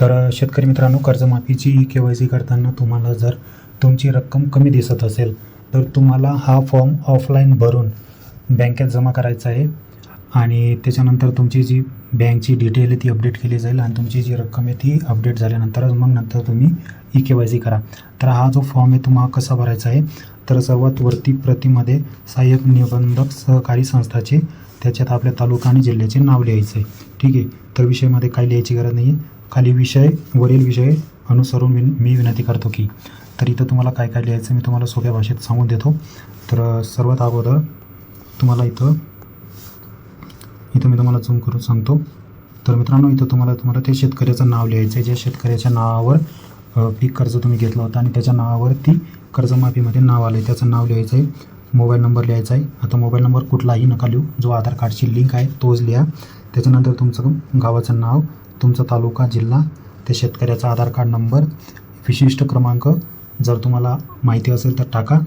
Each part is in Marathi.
तर शेतकरी मित्रांनो, कर्जमाफीची KYC करताना तुम्हाला जर तुमची रक्कम कमी दिसत असेल तर तुम्हाला हा फॉर्म ऑफलाईन भरून बँकेत जमा करायचा आहे आणि त्याच्यानंतर तुमची जी बँकची डिटेल आहे ती अपडेट केली जाईल आणि तुमची जी रक्कम आहे ती अपडेट झाल्यानंतरच मग नंतर तुम्ही KYC करा. तर हा जो फॉर्म आहे तुम्हाला कसा भरायचा आहे, तर सर्वात वरती प्रतिमध्ये सहाय्यक निबंधक सहकारी संस्थाचे, त्याच्यात आपल्या तालुका आणि जिल्ह्याचे नाव लिहायचं आहे. ठीक आहे. तर विषयामध्ये काही लिहायची गरज नाही आहे. खाली वरील विषय अनुसरून मी विनंती करतो की. तर इथं तुम्हाला काय काय लिहायचं मी तुम्हाला सोप्या भाषेत सांगून देतो. तर सर्वात अगोदर तुम्हाला इथं मी तुम्हाला झूम करून सांगतो. तर मित्रांनो, इथं तुम्हाला ते शेतकऱ्याचं नाव लिहायचं आहे. ज्या शेतकऱ्याच्या नावावर पीक कर्ज तुम्ही घेतलं होतं आणि त्याच्या नावावरती कर्जमाफीमध्ये नाव आलं आहे त्याचं नाव लिहायचं आहे. मोबाईल नंबर लिहायचा आहे. आता मोबाईल नंबर कुठलाही नका लिहू, जो आधार कार्डची लिंक आहे तोच लिहा. त्याच्यानंतर तुमचं गावाचं नाव, तुमचा तालुका, जिल्हा, त्या शेतकऱ्याचा आधार कार्ड नंबर, विशिष्ट क्रमांक. जर तुम्हाला माहिती असेल तर टाका,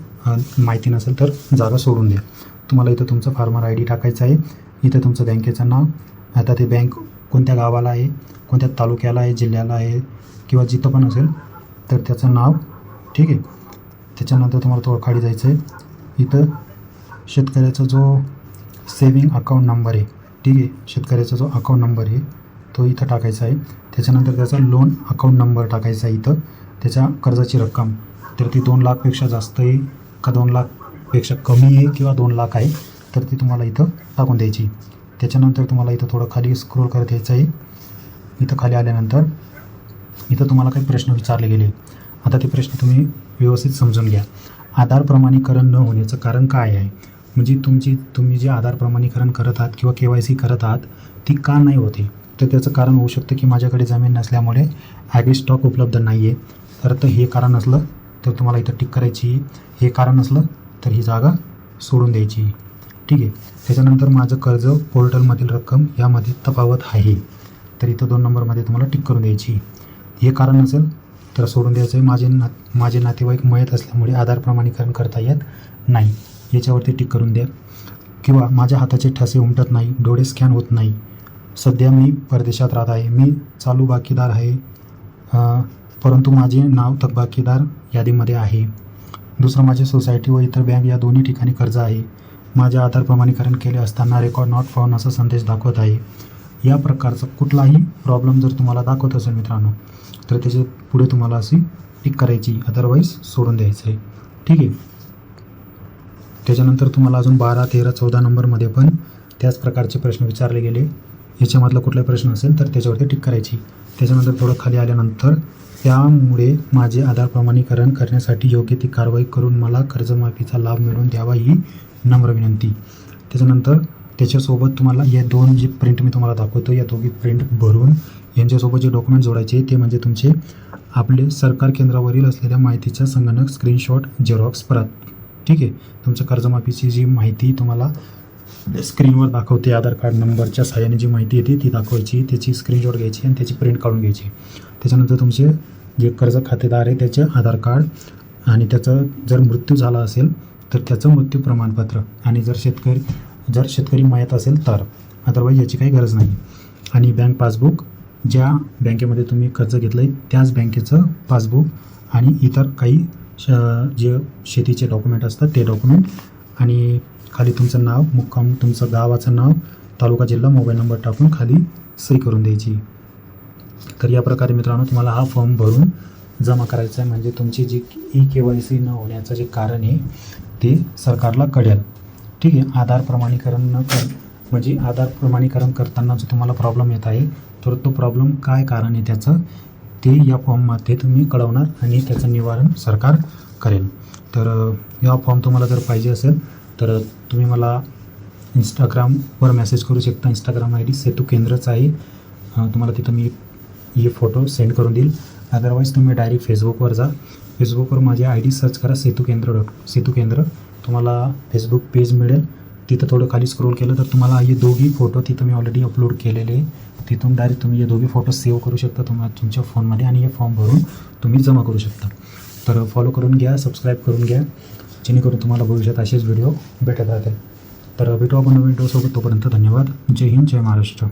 माहिती नसेल तर जागा सोडून द्या. तुम्हाला इथं तुमचं फार्मर ID टाकायचं आहे. इथं तुमचं बँकेचं नाव, आता ते बँक कोणत्या गावाला आहे, कोणत्या तालुक्याला आहे, जिल्ह्याला आहे किंवा जिथं पण असेल तर त्याचं नाव. ठीक आहे. त्याच्यानंतर तुम्हाला थोडं खाली जायचं आहे. इथं शेतकऱ्याचा जो सेविंग अकाउंट नंबर आहे, ठीक आहे, शेतकऱ्याचा जो अकाउंट नंबर आहे तो इथं टाकायचा आहे. त्याच्यानंतर त्याचा लोन अकाउंट नंबर टाकायचा आहे. इथं त्याच्या कर्जाची रक्कम, तर ती 2 लाखपेक्षा जास्त आहे का 2 लाखपेक्षा कमी आहे किंवा 2 लाख आहे, तर ती तुम्हाला इथं टाकून द्यायची. त्याच्यानंतर तुम्हाला इथं थोडं खाली स्क्रोल करत यायचं आहे. इथं खाली आल्यानंतर इथं तुम्हाला काही प्रश्न विचारले गेले. आता ते प्रश्न तुम्ही व्यवस्थित समजून घ्या. आधार प्रमाणीकरण न होण्याचं कारण काय आहे, म्हणजे तुम्ही जे आधार प्रमाणीकरण करत आहात किंवा KYC करत आहात ती का नाही होते, तर त्याचं कारण होऊ शकतं की माझ्याकडे जमीन नसल्यामुळे ॲग्री स्टॉक उपलब्ध नाही आहे. तर हे कारण असलं तर तुम्हाला इथं टिक करायची. हे कारण असलं तर ही जागा सोडून द्यायची. ठीक आहे. त्याच्यानंतर माझं कर्ज पोर्टलमधील रक्कम यामध्ये तफावत आहे, तर इथं 2 नंबरमध्ये तुम्हाला टिक करून द्यायची. हे कारण असेल तर सोडून द्यायचं आहे. माझे नातेवाईक मयत असल्यामुळे आधार प्रमाणीकरण करता येत नाही, याच्यावरती टिक करून द्या. किंवा माझ्या हाताचे ठसे उमटत नाही, डोळे स्कॅन होत नाही, सध्या मी परदेशात राहत आहे, मी चालू बाकीदार आहे परंतु माझे नाव थकबाकीदार यादीमध्ये आहे. दुसरं, माझे सोसायटी व इतर बँक या दोन्ही ठिकाणी कर्ज आहे. माझे आधार प्रमाणीकरण केले असताना रेकॉर्ड नॉट फाउंड असा संदेश दाखवत आहे. या प्रकारचा कुठलाही प्रॉब्लेम जर तुम्हाला दाखवत असेल मित्रांनो, तर त्याच्या पुढे तुम्हाला अशी टिक करायची, अदरवाईज सोडून द्यायचं आहे. ठीक आहे. त्याच्यानंतर तुम्हाला अजून 12, 13, 14 नंबरमध्ये पण त्याच प्रकारचे प्रश्न विचारले गेले. याच्यामधला कुठलाही प्रश्न असेल तर त्याच्यावरती टिक करायची. त्याच्यानंतर थोडं खाली आल्यानंतर, त्यामुळे माझे आधार प्रमाणीकरण करण्यासाठी योग्य ती कारवाई करून मला कर्जमाफीचा लाभ मिळवून द्यावा ही नम्र विनंती. त्याच्यानंतर त्याच्यासोबत तुम्हाला या 2 जी प्रिंट मी तुम्हाला दाखवतो, या दोघी प्रिंट भरून यांच्यासोबत जे डॉक्युमेंट जोडायचे ते म्हणजे तुमचे आपले सरकार केंद्रावरील असलेल्या माहितीचा संगणक स्क्रीनशॉट झेरॉक्स प्रत. ठीक आहे. तुमच्या कर्जमाफीची जी माहिती तुम्हाला स्क्रीनवर दाखवते, आधार कार्ड नंबरच्या सहाय्याने जी माहिती येते ती दाखवायची, त्याची स्क्रीनशॉट घ्यायची आणि त्याची प्रिंट काढून घ्यायची. त्याच्यानंतर तुमचे जे कर्ज खातेदार आहे त्याचे आधार कार्ड आणि त्याचा जर मृत्यू झाला असेल तर त्याचं मृत्यू प्रमाणपत्र, आणि जर शेतकरी मयत असेल तर, अदरवाईज याची काही गरज नाही. आणि बँक पासबुक, ज्या बँकेमध्ये तुम्ही कर्ज घेतलं आहे त्याच बँकेचं पासबुक, आणि इतर काही जे शेतीचे डॉक्युमेंट असतात ते डॉक्युमेंट, आणि खाली तुमचं नाव, मुक्काम, तुमचं गावाचं नाव, तालुका, जिल्हा, मोबाईल नंबर टाकून खाली सही करून द्यायची. तर या प्रकारे मित्रांनो तुम्हाला हा फॉर्म भरून जमा करायचा आहे, म्हणजे तुमची जी KYC न होण्याचं जे कारण आहे ते सरकारला कळेल. ठीक आहे. आधार प्रमाणीकरण करताना जो तुम्हाला प्रॉब्लेम येत आहे तर तो प्रॉब्लेम काय कारण आहे त्याचं ते या फॉर्ममध्ये तुम्ही कळवणार आणि त्याचं निवारण सरकार करेल. तर या फॉर्म तुम्हाला जर पाहिजे असेल तर तुम्ही मला इंस्टाग्रामवर मेसेज करू शकता. इंस्टाग्राम ID सेतू केंद्रच आहे. तुम्हाला तिथं मी हे फोटो सेंड करून देईल. अदरवाईज तुम्ही डायरेक्ट फेसबुकवर जा. फेसबुकवर माझी ID सर्च करा, सेतू केंद्र. तुम्हाला फेसबुक पेज मिळेल. तिथं थोडं खाली स्क्रोल केलं तर तुम्हाला हे दोघी फोटो तिथं मी ऑलरेडी अपलोड केलेले, तिथून डायरेक्ट तुम्ही हे दोघी फोटो सेव्ह करू शकता तुमच्या फोनमध्ये आणि हे फॉर्म भरून तुम्ही जमा करू शकता. तर फॉलो करून घ्या, सबस्क्राईब करून घ्या, जेणेकरून तुम्हाला भविष्यात असेच व्हिडिओ भेटत राहतील. तर भेटू आपण नवीन व्हिडिओसोबत. तोपर्यंत धन्यवाद. जय हिंद, जय महाराष्ट्र.